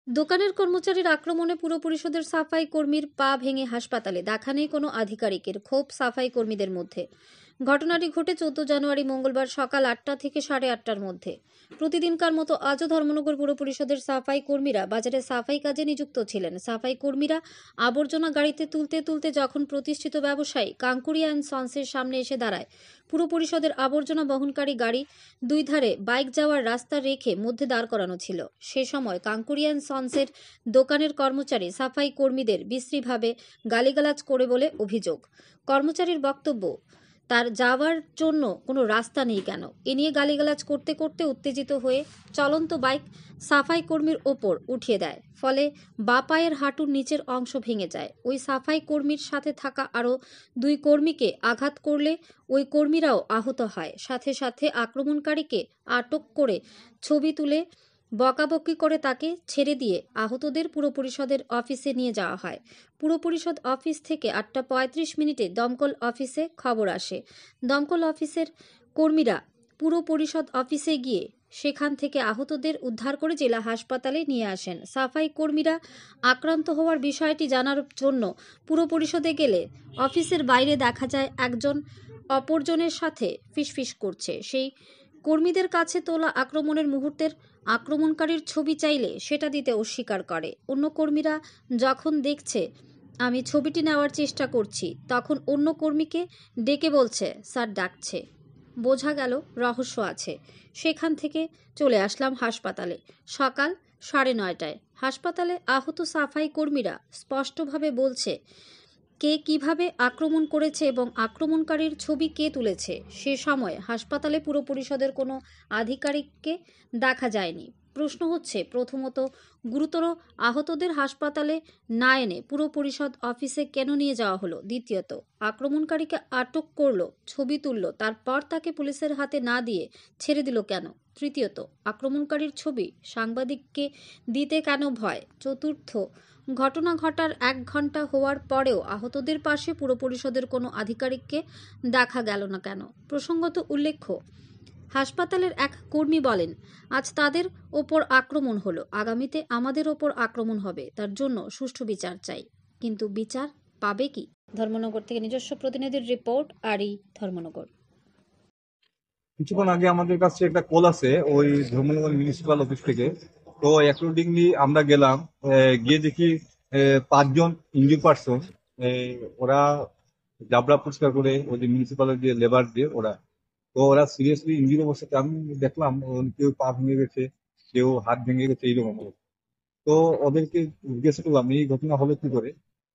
দোকানের কর্মচারীর আক্রমণে পুর পরিষদের সাফাই কর্মীর পা ভেঙে হাসপাতালে, দেখা নেই কোনো আধিকারিকের, ক্ষোভ সাফাই কর্মীদের মধ্যে। ঘটনাটি ঘটে 14 জানুয়ারি মঙ্গলবার সকাল 8টা থেকে 8:30টার মধ্যে। প্রতিদিনকার মতো আজও ধর্মনগর পুর পরিষদের সাফাই কর্মীরা বাজারে সাফাই কাজে নিযুক্ত ছিলেন। সাফাই কর্মীরা আবর্জনা গাড়িতে তুলতে তুলতে যখন প্রতিষ্ঠিত ব্যবসায়ী কাঙ্কুরিয়া অ্যান্ড সন্সের সামনে এসে দাঁড়ায়, পুর পরিষদের আবর্জনা বহনকারী গাড়ি দুই ধারে বাইক যাওয়ার রাস্তা রেখে মধ্যে দাঁড় করানো ছিল। সে সময় কাঙ্কুরিয়া অ্যান্ড সন্সের দোকানের কর্মচারী সাফাই কর্মীদের বিশ্রীভাবে গালিগালাজ করে বলে অভিযোগ। কর্মচারীর বক্তব্য, তার যাওয়ার জন্য কোনো রাস্তা নেই কেন। এ নিয়ে গালিগালাজ করতে করতে উত্তেজিত হয়ে চলন্ত বাইক সাফাই কর্মীর ওপর উঠিয়ে দেয়, ফলে বাঁ পায়ের হাঁটুর নিচের অংশ ভেঙে যায়। ওই সাফাই কর্মীর সাথে থাকা আরও দুই কর্মীকে আঘাত করলে ওই কর্মীরাও আহত হয়। সাথে সাথে আক্রমণকারীকে আটক করে ছবি তুলে বকাবকি করে তাকে ছেড়ে দিয়ে আহতদের পুর পরিষদের অফিসে নিয়ে যাওয়া হয়। পুর পরিষদ অফিস থেকে 8:35 দমকল অফিসে খবর আসে। দমকল অফিসের কর্মীরা পুর পরিষদ অফিসে গিয়ে সেখান থেকে আহতদের উদ্ধার করে জেলা হাসপাতালে নিয়ে আসেন। সাফাই কর্মীরা আক্রান্ত হওয়ার বিষয়টি জানার জন্য পুর পরিষদে গেলে অফিসের বাইরে দেখা যায় একজন অপরজনের সাথে ফিসফিস করছে। সেই কর্মীদের কাছে তোলা আক্রমণের মুহূর্তের আক্রমণকারীর ছবি চাইলে সেটা দিতে অস্বীকার করে। অন্য কর্মীরা যখন দেখছে আমি ছবিটি নেওয়ার চেষ্টা করছি, তখন অন্য কর্মীকে ডেকে বলছে স্যার ডাকছে। বোঝা গেল রহস্য আছে। সেখান থেকে চলে আসলাম হাসপাতালে। সকাল 9:30টায় হাসপাতালে আহত সাফাই কর্মীরা স্পষ্টভাবে বলছে কে কিভাবে আক্রমণ করেছে এবং আক্রমণকারীর ছবি কে তুলেছে। সে সময় হাসপাতালে পুর পরিষদের কোনো আধিকারিককে দেখা যায়নি। প্রশ্ন হচ্ছে, প্রথমত গুরুতর আহতদের হাসপাতালে না এনে পুর পরিষদ অফিসে কেন নিয়ে যাওয়া হলো? দ্বিতীয়ত আক্রমণকারীকে আটক করলো, ছবি তুললো, তারপর তাকে পুলিশের হাতে না দিয়ে ছেড়ে দিল কেন? তৃতীয়ত আক্রমণকারীর ছবি সাংবাদিককে দিতে কেন ভয়? চতুর্থ, ঘটনা ঘটার 1 ঘন্টা হওয়ার পরেও আহতদের পাশে পুর পরিষদের কোনো আধিকারিককে দেখা গেল না কেন? প্রসঙ্গত উল্লেখ্য, হাসপাতালের এক কর্মী বলেন, আজ তাদের ওপর আক্রমণ হলো, আগামীতে আমাদের ওপর আক্রমণ হবে, তার জন্য সুষ্ঠু বিচার চাই। কিন্তু বিচার পাবে কি? ধর্মনগর থেকে নিজস্ব প্রতিনিধির রিপোর্ট, আরই ধর্মনগর। কিছুক্ষণ আগে আমাদের কাছে একটা কল আছে ওই ধর্মনগর মিউনিসিপাল অফিস থেকে। তো অ্যাকর্ডিংলি আমরা গেলাম, গিয়ে দেখি 5 জন ইনজিউর পারসন। ওরা জাবরা পরিষ্কার করে ওই যে মিউনিসিপালের যে লেবার দিয়ে ওরা সিরিয়াসলি ইনজিউর অবস্থাতে আমি দেখলাম। কেউ পা ভেঙে গেছে, কেউ হাত ভেঙে গেছে, এইরকম অবস্থা। তো ওদেরকে জিজ্ঞাসা করলাম এই ঘটনা হলো কি করে।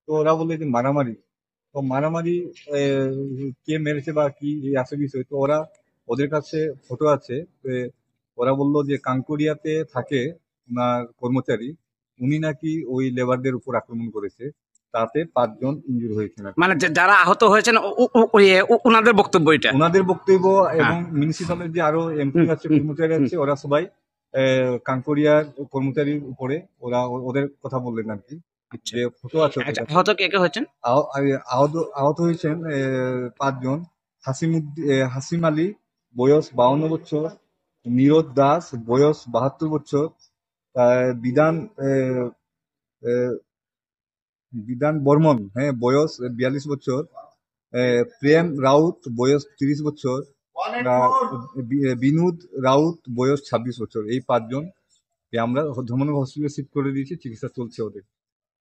তো ওরা বললে যে মারামারি। তো মারামারি কে মেরেছে বা কি আছে বিষয়। তো ওদের কাছে ফটো আছে। ওরা বললো যে কাঙ্কুরিয়াতে থাকে ওনার কর্মচারী, উনি নাকি ওই লেবারদের উপর আক্রমণ করেছে, তাতে 5 জন ইনজুর হয়েছেন। মানে যারা আহত হয়েছেন ওনাদের বক্তব্য এটা, ওনাদের বক্তব্য। এবং মিউনিসিপালের যে আরো এমপি আছে, কর্মচারী আছে, ওরা সবাই কাঙ্কুরিয়ার কর্মচারীর উপরে ওরা ওদের কথা বললেন আর কি। যে ফটো আছে। আহত কে কে হয়েছেন? আহত হয়েছেন 5 জন। হাসিম আলী, বয়স 52 বছর, নীরদ দাস, বয়স 72 বছর, বিধান বিধান বর্মন, বয়স 42 বছর, প্রেম রাউত, বয়স 30 বছর, বিনোদ রাউত, বয়স 26 বছর। এই 5 জন আমরা ধর্মনগর হসপিটালে শিফট করে দিয়েছি, চিকিৎসা চলছে ওদের।